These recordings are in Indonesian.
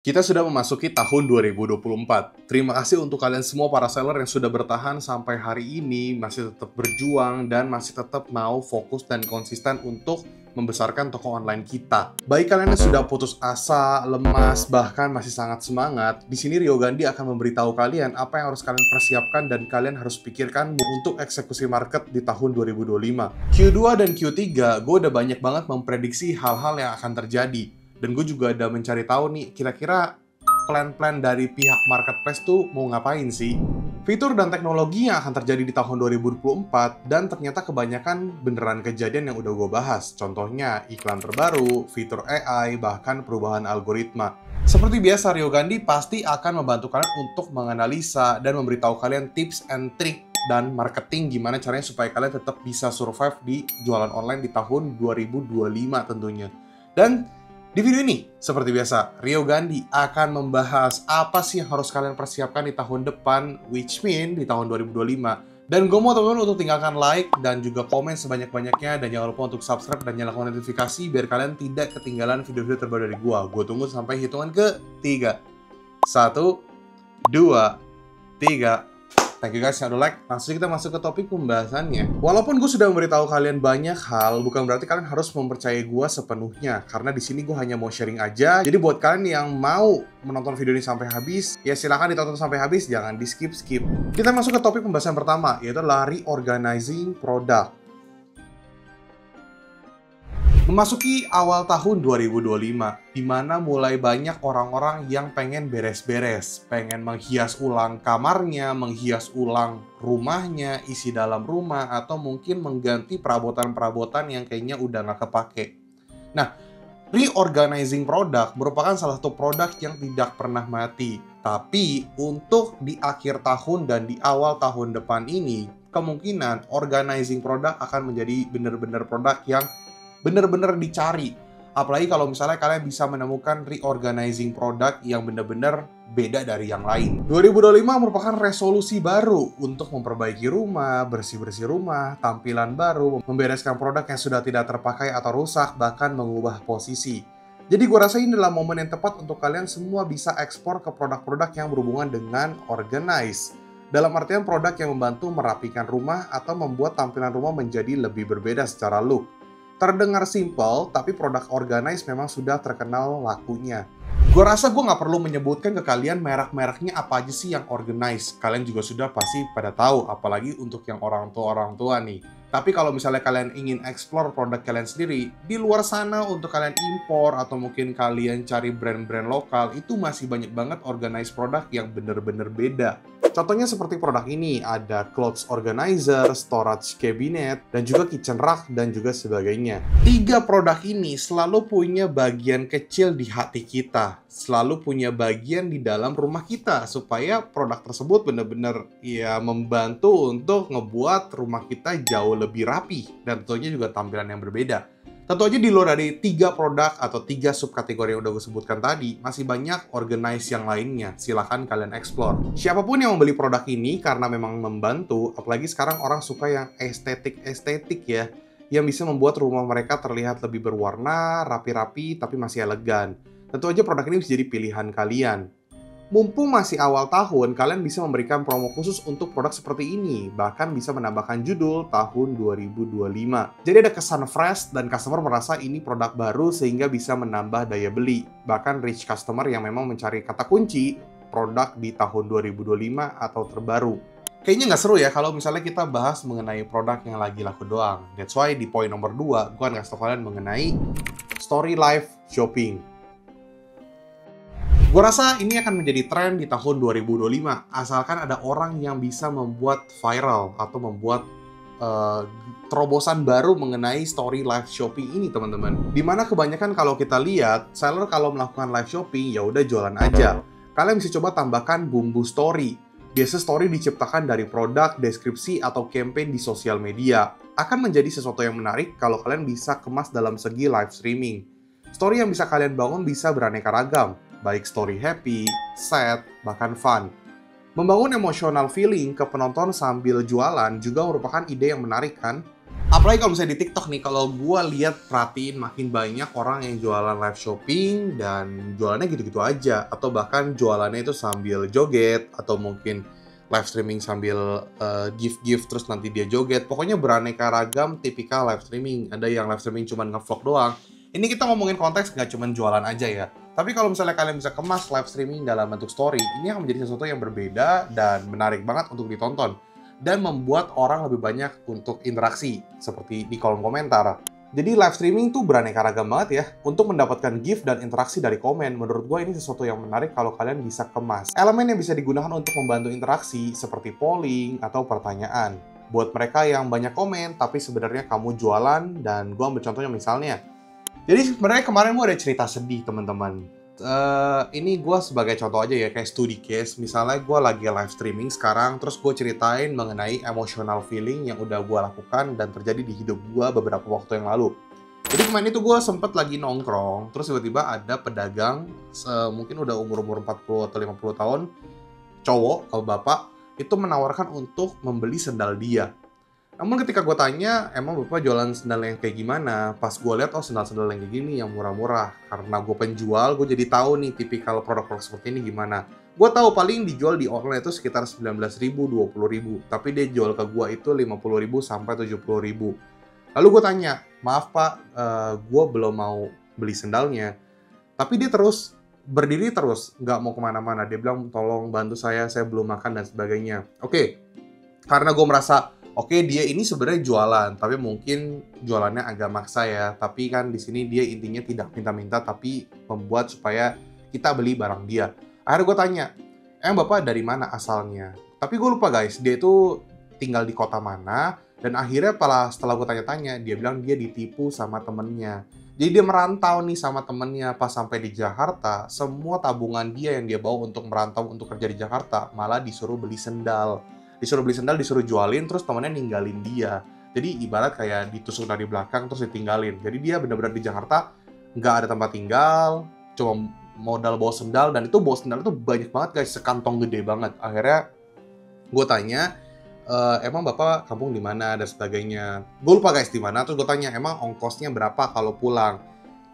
Kita sudah memasuki tahun 2024. Terima kasih untuk kalian semua para seller yang sudah bertahan sampai hari ini, masih tetap berjuang, dan masih tetap mau fokus dan konsisten untuk membesarkan toko online kita. Baik kalian yang sudah putus asa, lemas, bahkan masih sangat semangat, di sini Rio Gandhi akan memberitahu kalian apa yang harus kalian persiapkan dan kalian harus pikirkan untuk eksekusi market di tahun 2025. Q2 dan Q3, gue udah banyak banget memprediksi hal-hal yang akan terjadi. Dan gue juga ada mencari tahu nih, kira-kira plan-plan dari pihak marketplace tuh mau ngapain sih? Fitur dan teknologi yang akan terjadi di tahun 2024, dan ternyata kebanyakan beneran kejadian yang udah gue bahas. Contohnya, iklan terbaru, fitur AI, bahkan perubahan algoritma. Seperti biasa, Rio Gandhi pasti akan membantu kalian untuk menganalisa dan memberitahu kalian tips and trick dan marketing gimana caranya supaya kalian tetap bisa survive di jualan online di tahun 2025 tentunya. Dan di video ini, seperti biasa, Rio Gandhi akan membahas apa sih yang harus kalian persiapkan di tahun depan, which mean di tahun 2025. Dan gue mau teman-teman untuk tinggalkan like dan juga komen sebanyak-banyaknya, dan jangan lupa untuk subscribe dan nyalakan notifikasi biar kalian tidak ketinggalan video-video terbaru dari gue. Gue tunggu sampai hitungan ke-3. 1, 2, 3. Thank you guys yang udah like. Langsung kita masuk ke topik pembahasannya. Walaupun gue sudah memberitahu kalian banyak hal, bukan berarti kalian harus mempercayai gue sepenuhnya. Karena di sini gue hanya mau sharing aja. Jadi buat kalian yang mau menonton video ini sampai habis, ya silahkan ditonton sampai habis, jangan di skip-skip. Kita masuk ke topik pembahasan pertama, yaitu reorganizing product. Memasuki awal tahun 2025, di mana mulai banyak orang-orang yang pengen beres-beres, pengen menghias ulang kamarnya, menghias ulang rumahnya, isi dalam rumah, atau mungkin mengganti perabotan-perabotan yang kayaknya udah nggak kepake. Nah, reorganizing product merupakan salah satu produk yang tidak pernah mati. Tapi untuk di akhir tahun dan di awal tahun depan ini, kemungkinan organizing product akan menjadi benar-benar produk yang bener-bener dicari. Apalagi kalau misalnya kalian bisa menemukan reorganizing product yang bener-bener beda dari yang lain. 2025 merupakan resolusi baru untuk memperbaiki rumah, bersih-bersih rumah, tampilan baru, membereskan produk yang sudah tidak terpakai atau rusak, bahkan mengubah posisi. Jadi gue rasa ini adalah momen yang tepat untuk kalian semua bisa ekspor ke produk-produk yang berhubungan dengan organize. Dalam artian produk yang membantu merapikan rumah atau membuat tampilan rumah menjadi lebih berbeda secara look. Terdengar simple, tapi produk organize memang sudah terkenal lakunya. Gue rasa gue nggak perlu menyebutkan ke kalian merek-mereknya apa aja sih yang organize. Kalian juga sudah pasti pada tahu, apalagi untuk yang orang tua nih. Tapi kalau misalnya kalian ingin explore produk kalian sendiri, di luar sana untuk kalian impor atau mungkin kalian cari brand-brand lokal, itu masih banyak banget organize produk yang bener-bener beda. Contohnya seperti produk ini, ada clothes organizer, storage cabinet, dan juga kitchen rack, dan juga sebagainya. 3 produk ini selalu punya bagian kecil di hati kita, selalu punya bagian di dalam rumah kita, supaya produk tersebut benar-benar ya membantu untuk ngebuat rumah kita jauh lebih rapi, dan tentunya juga tampilan yang berbeda. Tentu aja di luar dari 3 produk atau 3 subkategori yang udah gue sebutkan tadi, masih banyak organize yang lainnya. Silahkan kalian explore. Siapapun yang membeli produk ini karena memang membantu, apalagi sekarang orang suka yang estetik ya, yang bisa membuat rumah mereka terlihat lebih berwarna, rapi-rapi, tapi masih elegan. Tentu aja produk ini bisa jadi pilihan kalian. Mumpung masih awal tahun, kalian bisa memberikan promo khusus untuk produk seperti ini, bahkan bisa menambahkan judul tahun 2025. Jadi ada kesan fresh dan customer merasa ini produk baru sehingga bisa menambah daya beli. Bahkan rich customer yang memang mencari kata kunci produk di tahun 2025 atau terbaru. Kayaknya nggak seru ya kalau misalnya kita bahas mengenai produk yang lagi laku doang. That's why di poin nomor 2, gue akan kasih tau kalian mengenai story live shopping. Gue rasa ini akan menjadi tren di tahun 2025, asalkan ada orang yang bisa membuat viral atau membuat terobosan baru mengenai story live shopping ini, teman-teman. Dimana kebanyakan kalau kita lihat, seller kalau melakukan live shopping, ya udah jualan aja. Kalian bisa coba tambahkan bumbu story. Biasa story diciptakan dari produk, deskripsi, atau campaign di sosial media. Akan menjadi sesuatu yang menarik kalau kalian bisa kemas dalam segi live streaming. Story yang bisa kalian bangun bisa beraneka ragam, baik story happy, sad, bahkan fun. Membangun emotional feeling ke penonton sambil jualan juga merupakan ide yang menarik kan? Apalagi kalau misalnya di TikTok nih, kalau gue lihat perhatiin makin banyak orang yang jualan live shopping dan jualannya gitu-gitu aja, atau bahkan jualannya itu sambil joget atau mungkin live streaming sambil gift-gift terus nanti dia joget. Pokoknya beraneka ragam tipikal live streaming. Ada yang live streaming cuma nge-vlog doang. Ini kita ngomongin konteks nggak cuma jualan aja ya. Tapi kalau misalnya kalian bisa kemas live streaming dalam bentuk story, ini akan menjadi sesuatu yang berbeda dan menarik banget untuk ditonton. Dan membuat orang lebih banyak untuk interaksi, seperti di kolom komentar. Jadi live streaming tuh beraneka ragam banget ya, untuk mendapatkan gift dan interaksi dari komen. Menurut gue ini sesuatu yang menarik kalau kalian bisa kemas. Elemen yang bisa digunakan untuk membantu interaksi, seperti polling atau pertanyaan. Buat mereka yang banyak komen, tapi sebenarnya kamu jualan, dan gue ambil contohnya misalnya. Jadi sebenarnya kemarin gue ada cerita sedih teman-teman. Ini gue sebagai contoh aja ya, kayak studi case. Misalnya gue lagi live streaming sekarang, terus gue ceritain mengenai emotional feeling yang udah gue lakukan dan terjadi di hidup gue beberapa waktu yang lalu. Jadi kemarin itu gue sempet lagi nongkrong, terus tiba-tiba ada pedagang, mungkin udah umur-umur 40 atau 50 tahun, cowok atau bapak, itu menawarkan untuk membeli sendal dia. Namun ketika gue tanya, emang bapak jualan sendal yang kayak gimana? Pas gue lihat, oh sendal-sendal yang kayak gini, yang murah-murah. Karena gue penjual, gue jadi tahu nih tipikal produk-produk seperti ini gimana. Gue tahu paling dijual di online itu sekitar 19.000, 20.000. Tapi dia jual ke gue itu 50.000 sampai 70.000. Lalu gue tanya, maaf pak, gue belum mau beli sendalnya. Tapi dia terus berdiri terus, nggak mau kemana-mana. Dia bilang, tolong bantu saya belum makan dan sebagainya. Oke, karena gue merasa oke, dia ini sebenarnya jualan, tapi mungkin jualannya agak maksa ya. Tapi kan di sini dia intinya tidak minta-minta, tapi membuat supaya kita beli barang dia. Akhirnya gue tanya, bapak dari mana asalnya? Tapi gue lupa guys, dia itu tinggal di kota mana. Dan akhirnya setelah gue tanya-tanya, dia bilang dia ditipu sama temennya. Jadi dia merantau nih sama temennya. Pas sampai di Jakarta, semua tabungan dia yang dia bawa untuk merantau untuk kerja di Jakarta malah disuruh beli sendal. Disuruh jualin, terus temennya ninggalin dia. Jadi ibarat kayak ditusuk dari belakang terus ditinggalin. Jadi dia benar-benar di Jakarta nggak ada tempat tinggal, cuma modal bawa sendal, dan itu bawa sendal itu banyak banget guys, sekantong gede banget. Akhirnya gue tanya, emang bapak kampung di mana dan sebagainya. Gue lupa guys di mana. Terus gue tanya, emang ongkosnya berapa kalau pulang?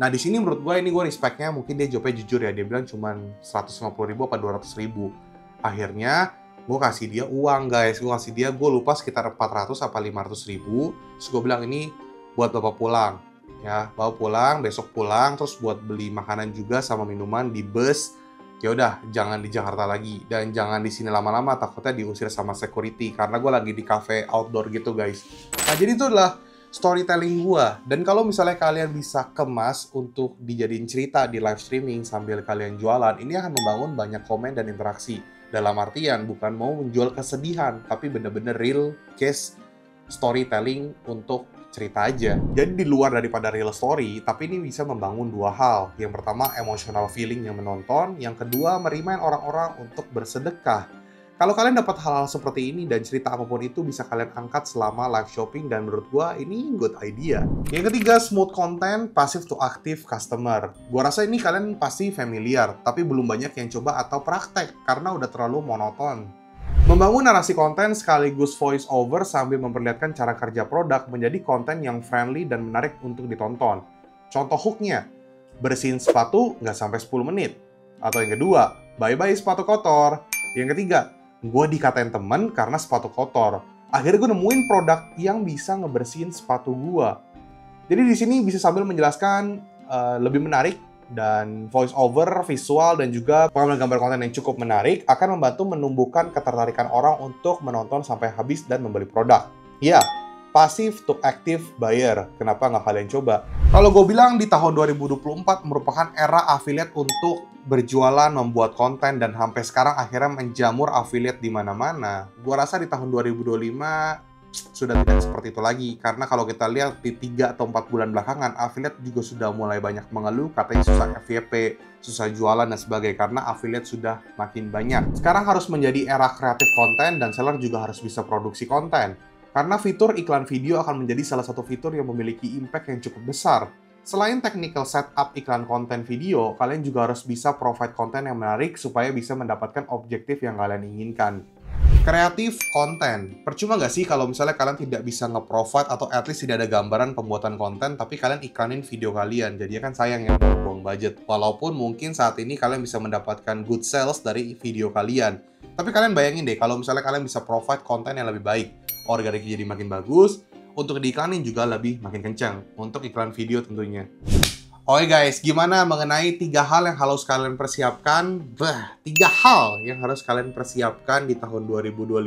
Nah di sini menurut gue ini gue respectnya, mungkin dia jawabnya jujur ya. Dia bilang cuman 150.000 apa 200.000. Akhirnya gue kasih dia uang guys, gue lupa sekitar 400 apa 500.000. Terus gue bilang ini buat bapak pulang ya, bawa pulang, besok pulang, terus buat beli makanan juga sama minuman di bus. Ya udah, jangan di Jakarta lagi dan jangan di sini lama-lama, takutnya diusir sama security karena gue lagi di cafe outdoor gitu guys. Nah jadi itu adalah storytelling gue. Dan kalau misalnya kalian bisa kemas untuk dijadiin cerita di live streaming sambil kalian jualan, ini akan membangun banyak komen dan interaksi. Dalam artian bukan mau menjual kesedihan, tapi bener-bener real case storytelling untuk cerita aja. Jadi di luar daripada real story, tapi ini bisa membangun dua hal. Yang pertama, emotional feeling yang menonton. Yang kedua, merimain orang-orang untuk bersedekah. Kalau kalian dapat hal-hal seperti ini dan cerita apapun itu bisa kalian angkat selama live shopping, dan menurut gua ini good idea. Yang ketiga, smooth content, passive to active customer. Gua rasa ini kalian pasti familiar, tapi belum banyak yang coba atau praktek karena udah terlalu monoton. Membangun narasi konten sekaligus voice over sambil memperlihatkan cara kerja produk menjadi konten yang friendly dan menarik untuk ditonton. Contoh hooknya, bersihin sepatu nggak sampai 10 menit. Atau yang kedua, bye-bye sepatu kotor. Yang ketiga, gue dikatain temen karena sepatu kotor. Akhirnya gue nemuin produk yang bisa ngebersihin sepatu gue. Jadi di sini bisa sambil menjelaskan lebih menarik, dan voice over, visual, dan juga pengambilan gambar konten yang cukup menarik akan membantu menumbuhkan ketertarikan orang untuk menonton sampai habis dan membeli produk. Ya, passive to active buyer. Kenapa nggak kalian coba? Kalau gue bilang di tahun 2024 merupakan era affiliate untuk berjualan, membuat konten, dan sampai sekarang akhirnya menjamur affiliate di mana-mana. Gue rasa di tahun 2025 sudah tidak seperti itu lagi. Karena kalau kita lihat di 3 atau 4 bulan belakangan, affiliate juga sudah mulai banyak mengeluh, katanya susah FYP, susah jualan dan sebagainya, karena affiliate sudah makin banyak. Sekarang harus menjadi era kreatif konten, dan seller juga harus bisa produksi konten. Karena fitur iklan video akan menjadi salah satu fitur yang memiliki impact yang cukup besar. Selain technical setup iklan konten video, kalian juga harus bisa provide konten yang menarik supaya bisa mendapatkan objektif yang kalian inginkan. Kreatif konten. Percuma nggak sih kalau misalnya kalian tidak bisa nge-provide atau at least tidak ada gambaran pembuatan konten, tapi kalian iklanin video kalian. Jadinya kan sayang ya buang budget. Walaupun mungkin saat ini kalian bisa mendapatkan good sales dari video kalian. Tapi kalian bayangin deh, kalau misalnya kalian bisa provide konten yang lebih baik. Organiknya jadi makin bagus, untuk diiklanin juga lebih makin kencang. Untuk iklan video tentunya. Oke guys, gimana mengenai 3 hal yang harus kalian persiapkan? 3 hal yang harus kalian persiapkan di tahun 2025.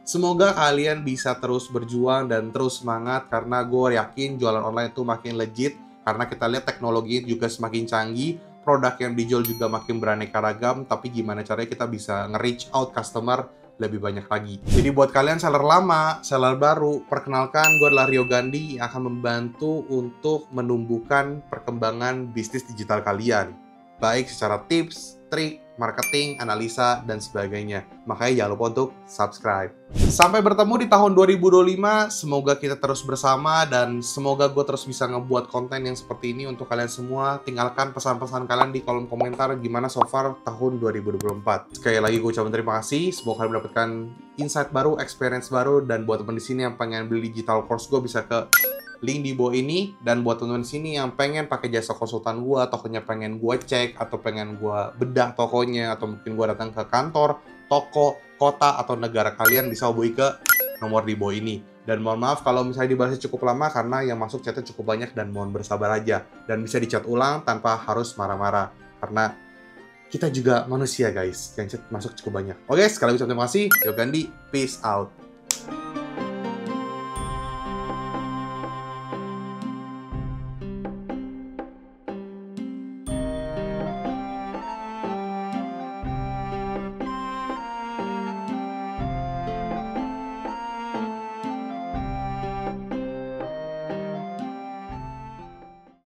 Semoga kalian bisa terus berjuang dan terus semangat, karena gue yakin jualan online itu makin legit. Karena kita lihat teknologi juga semakin canggih, produk yang dijual juga makin beraneka ragam, tapi gimana caranya kita bisa nge-reach out customer lebih banyak lagi. Jadi buat kalian seller lama, seller baru, perkenalkan, gue adalah Rio Gandhi yang akan membantu untuk menumbuhkan perkembangan bisnis digital kalian. Baik secara tips, trik, marketing, analisa, dan sebagainya. Makanya jangan lupa untuk subscribe. Sampai bertemu di tahun 2025, semoga kita terus bersama dan semoga gue terus bisa ngebuat konten yang seperti ini untuk kalian semua. Tinggalkan pesan-pesan kalian di kolom komentar gimana so far tahun 2024. Sekali lagi gue ucapkan terima kasih, semoga kalian mendapatkan insight baru, experience baru, dan buat teman di sini yang pengen beli digital course gue bisa ke link di bawah ini. Dan buat teman-teman sini yang pengen pakai jasa konsultan gue, tokonya pengen gue cek, atau pengen gue bedah tokonya, atau mungkin gue datang ke kantor, toko, kota, atau negara kalian, bisa hubungi ke nomor di bawah ini. Dan mohon maaf kalau misalnya dibahasnya cukup lama, karena yang masuk chatnya cukup banyak dan mohon bersabar aja. Dan bisa dicat ulang tanpa harus marah-marah, karena kita juga manusia guys, yang chat masuk cukup banyak. Oke, sekali lagi terima kasih. Rio Gandhi, peace out.